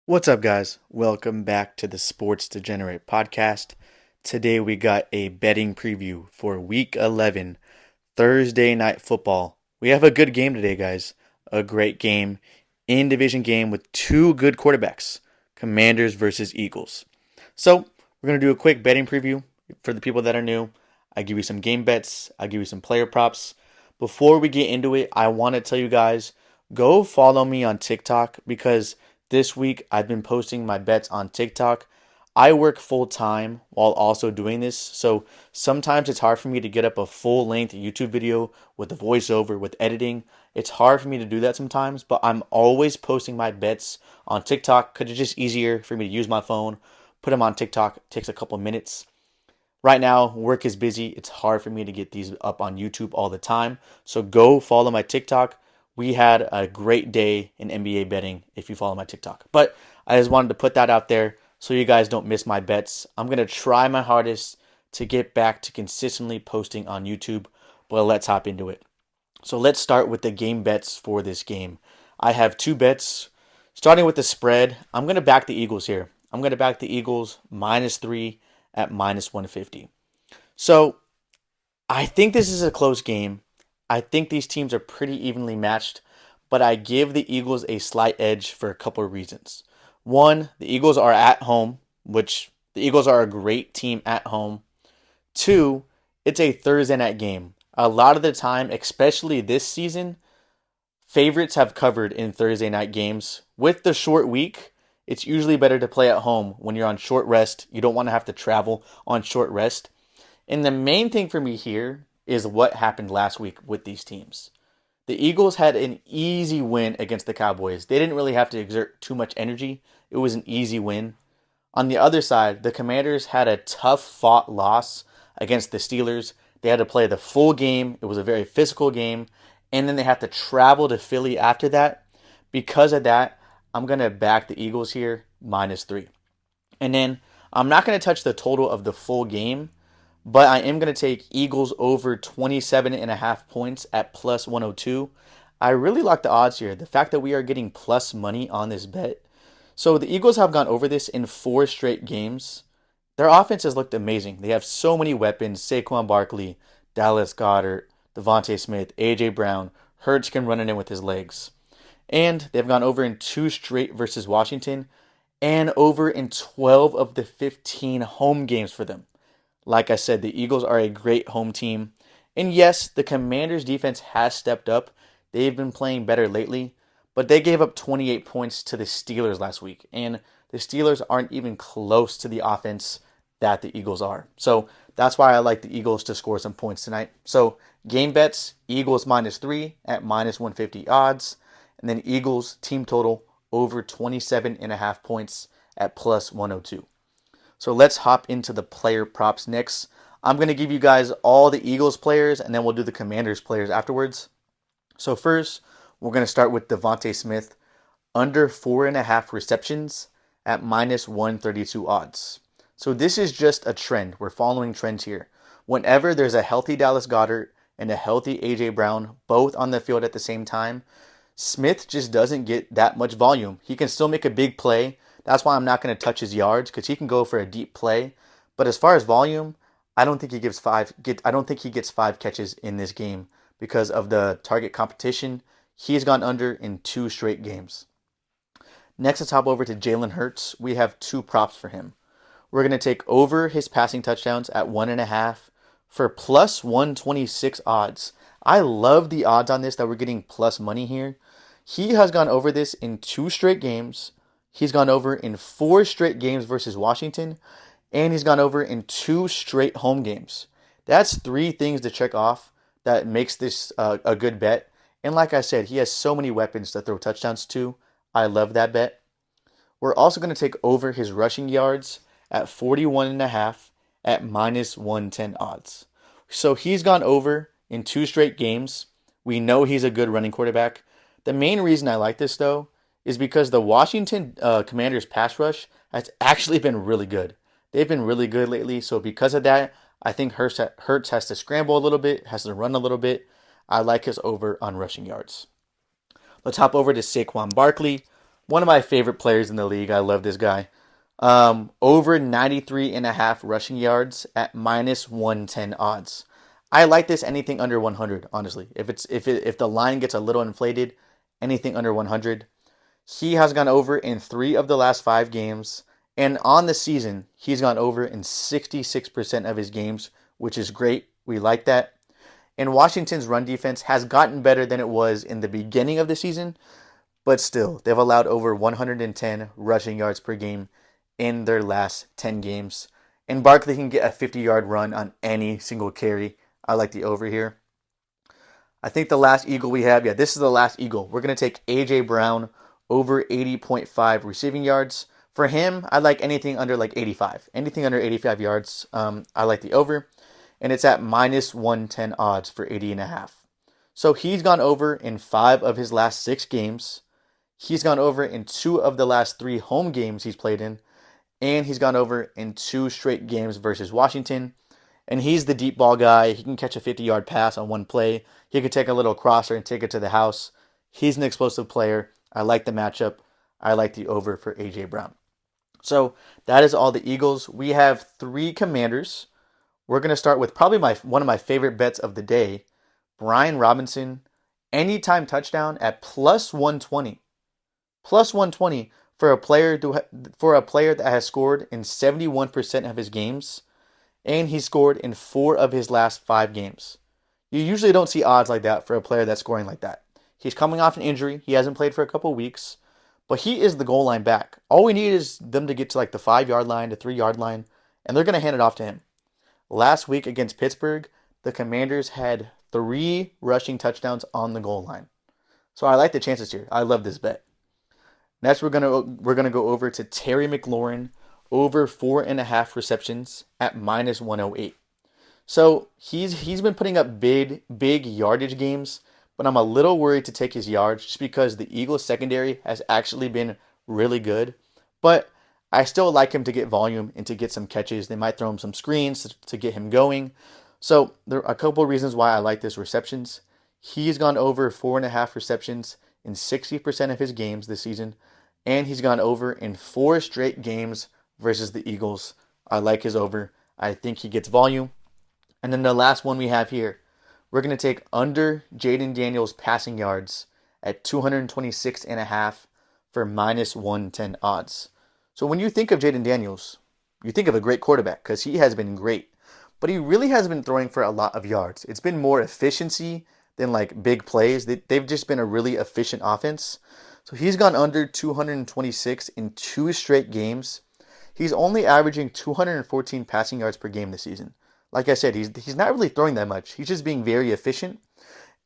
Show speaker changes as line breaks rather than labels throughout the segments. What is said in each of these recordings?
What's up, guys? Welcome back to the Sports Degenerate podcast. Today we got a betting preview for Week 11, Thursday Night Football. We have a good game today, guys. A great game, in-division game with two good quarterbacks, Commanders versus Eagles. So we're going to do a quick betting preview for the people that are new. I give you some game bets. I give you some player props. Before we get into it, I want to tell you guys, go follow me on TikTok because this week I've been posting my bets on TikTok. I work full time while also doing this, so sometimes it's hard for me to get up a full length YouTube video with a voiceover, with editing. It's hard for me to do that sometimes, but I'm always posting my bets on TikTok because it's just easier for me to use my phone, put them on TikTok. It takes a couple minutes. Right now, work is busy. It's hard for me to get these up on YouTube all the time. So go follow my TikTok. We had a great day in NBA betting if you follow my TikTok. But I just wanted to put that out there so you guys don't miss my bets. I'm going to try my hardest to get back to consistently posting on YouTube, but let's hop into it. So let's start with the game bets for this game. I have two bets. Starting with the spread, I'm going to back the Eagles here. I'm going to back the Eagles -3 at -150. So I think this is a close game. I think these teams are pretty evenly matched, but I give the Eagles a slight edge for a couple of reasons. One, the Eagles are at home, which the Eagles are a great team at home. Two, it's a Thursday night game. A lot of the time, especially this season, favorites have covered in Thursday night games. With the short week, it's usually better to play at home when you're on short rest. You don't want to have to travel on short rest. And the main thing for me here is what happened last week with these teams. The Eagles had an easy win against the Cowboys. They didn't really have to exert too much energy. It was an easy win. On the other side, the Commanders had a tough fought loss against the Steelers. They had to play the full game. It was a very physical game. And then they had to travel to Philly after that. Because of that, I'm going to back the Eagles here -3. And then I'm not going to touch the total of the full game, but I am going to take Eagles over 27.5 points at +102. I really like the odds here. The fact that we are getting plus money on this bet. So the Eagles have gone over this in 4 straight games. Their offense has looked amazing. They have so many weapons. Saquon Barkley, Dallas Goedert, Devontae Smith, A.J. Brown. Hurts can run it in with his legs. And they've gone over in 2 straight versus Washington and over in 12 of the 15 home games for them. Like I said, the Eagles are a great home team. And yes, the Commanders' defense has stepped up. They've been playing better lately, but they gave up 28 points to the Steelers last week. And the Steelers aren't even close to the offense that the Eagles are. So that's why I like the Eagles to score some points tonight. So game bets, Eagles -3 at -150 odds. And then Eagles team total over 27.5 points at +102. So let's hop into the player props next. I'm going to give you guys all the Eagles players, and then we'll do the Commanders players afterwards. So first, we're going to start with Devontae Smith, under 4.5 receptions at -132 odds. So this is just a trend. We're following trends here. Whenever there's a healthy Dallas Goedert and a healthy A.J. Brown, both on the field at the same time, Smith just doesn't get that much volume. He can still make a big play. That's why I'm not going to touch his yards because he can go for a deep play. But as far as volume, I don't think he gets 5 catches in this game because of the target competition. He's gone under in 2 straight games. Next, let's hop over to Jalen Hurts. We have 2 props for him. We're going to take over his passing touchdowns at 1.5 for +126 odds. I love the odds on this that we're getting plus money here. He has gone over this in 2 straight games. He's gone over in 4 straight games versus Washington, and he's gone over in 2 straight home games. That's 3 things to check off that makes this a good bet. And like I said, he has so many weapons to throw touchdowns to. I love that bet. We're also going to take over his rushing yards at 41.5 at -110 odds. So he's gone over in 2 straight games. We know he's a good running quarterback. The main reason I like this, though, is because the Washington Commanders pass rush has actually been really good. They've been really good lately, so because of that, I think Hurts has to scramble a little bit, has to run a little bit. I like his over on rushing yards. Let's hop over to Saquon Barkley. One of my favorite players in the league. I love this guy. Over 93.5 rushing yards at minus 110 odds. I like this anything under 100, honestly. If the line gets a little inflated, anything under 100. He has gone over in 3 of the last 5 games, and on the season, he's gone over in 66% of his games, which is great. We like that. And Washington's run defense has gotten better than it was in the beginning of the season, but still, they've allowed over 110 rushing yards per game in their last 10 games. And Barkley can get a 50-yard run on any single carry. I like the over here. I think the last Eagle we have, this is the last Eagle. We're going to take A.J. Brown over 80.5 receiving yards. For him, I like anything under like 85. Anything under 85 yards, I like the over. And it's at minus 110 odds for 80.5. So he's gone over in 5 of his last 6 games. He's gone over in 2 of the last 3 home games he's played in. And he's gone over in 2 straight games versus Washington. And he's the deep ball guy. He can catch a 50-yard pass on one play. He can take a little crosser and take it to the house. He's an explosive player. I like the matchup. I like the over for A.J. Brown. So that is all the Eagles. We have 3 Commanders. We're going to start with probably one of my favorite bets of the day, Brian Robinson, anytime touchdown at plus 120. Plus 120 for a player that has scored in 71% of his games, and he scored in 4 of his last 5 games. You usually don't see odds like that for a player that's scoring like that. He's coming off an injury. He hasn't played for a couple weeks, but he is the goal line back. All we need is them to get to like the 5-yard line, the 3-yard line, and they're going to hand it off to him. Last week against Pittsburgh, the Commanders had 3 rushing touchdowns on the goal line. So I like the chances here. I love this bet. Next, we're gonna go over to Terry McLaurin over 4.5 receptions at minus 108. So he's been putting up big yardage games, but I'm a little worried to take his yards just because the Eagles secondary has actually been really good. But I still like him to get volume and to get some catches. They might throw him some screens to get him going. So there are a couple of reasons why I like this receptions. He's gone over 4.5 receptions in 60% of his games this season, and he's gone over in 4 straight games versus the Eagles. I like his over. I think he gets volume. And then the last one we have here, we're going to take under Jaden Daniels' passing yards at 226.5 for minus 110 odds. So when you think of Jaden Daniels, you think of a great quarterback because he has been great. But he really has been throwing for a lot of yards. It's been more efficiency than like big plays. They've just been a really efficient offense. So he's gone under 226 in 2 straight games. He's only averaging 214 passing yards per game this season. Like I said, he's not really throwing that much. He's just being very efficient.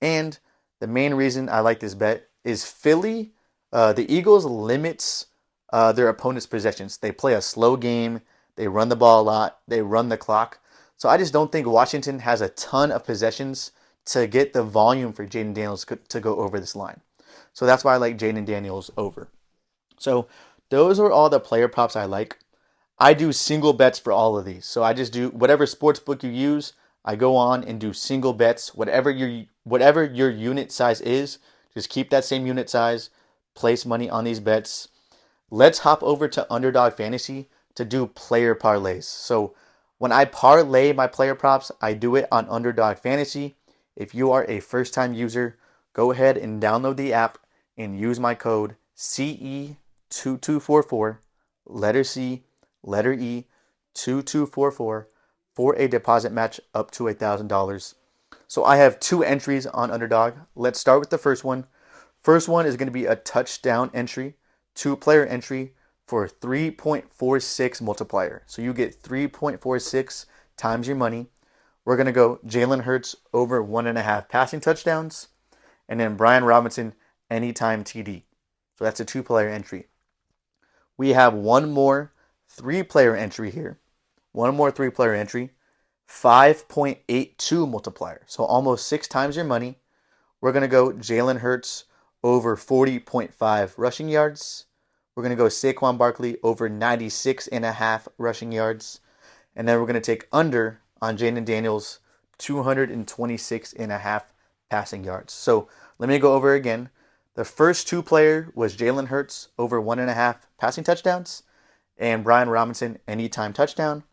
And the main reason I like this bet is Philly, the Eagles limits their opponent's possessions. They play a slow game. They run the ball a lot. They run the clock. So I just don't think Washington has a ton of possessions to get the volume for Jaden Daniels to go over this line. So that's why I like Jaden Daniels over. So those are all the player props I like. I do single bets for all of these. So I just do whatever sports book you use. I go on and do single bets. Whatever your unit size is, just keep that same unit size. Place money on these bets. Let's hop over to Underdog Fantasy to do player parlays. So when I parlay my player props, I do it on Underdog Fantasy. If you are a first-time user, go ahead and download the app and use my code CE2244, letter C, letter E, 2244 for a deposit match up to $1,000. So I have 2 entries on Underdog. Let's start with the first one. First one is going to be a touchdown entry, 2-player entry for 3.46 multiplier. So you get 3.46 times your money. We're going to go Jalen Hurts over 1.5 passing touchdowns, and then Brian Robinson anytime TD. So that's a 2-player entry. We have one more 3-player entry here. One more 3-player entry, 5.82 multiplier. So almost 6 times your money. We're going to go Jalen Hurts over 40.5 rushing yards. We're going to go Saquon Barkley over 96.5 rushing yards. And then we're going to take under on Jaden Daniels 226.5 passing yards. So let me go over again. The first two player was Jalen Hurts over 1.5 passing touchdowns, and Brian Robinson anytime touchdown.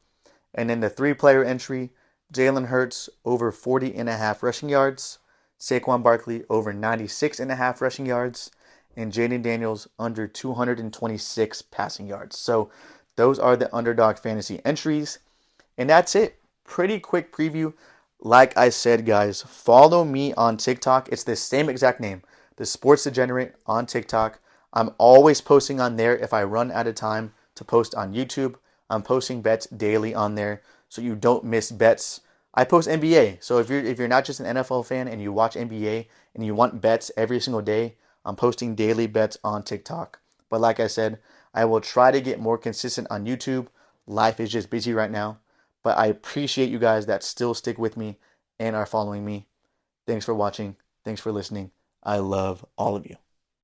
And then the three-player entry, Jalen Hurts over 40.5 rushing yards, Saquon Barkley over 96.5 rushing yards, and Jaden Daniels under 226 passing yards. So those are the Underdog fantasy entries. And that's it. Pretty quick preview. Like I said, guys, follow me on TikTok. It's the same exact name, the Sports Degenerate on TikTok. I'm always posting on there if I run out of time to post on YouTube. I'm posting bets daily on there so you don't miss bets. I post NBA. So if you're not just an NFL fan and you watch NBA and you want bets every single day, I'm posting daily bets on TikTok. But like I said, I will try to get more consistent on YouTube. Life is just busy right now. But I appreciate you guys that still stick with me and are following me. Thanks for watching. Thanks for listening. I love all of you.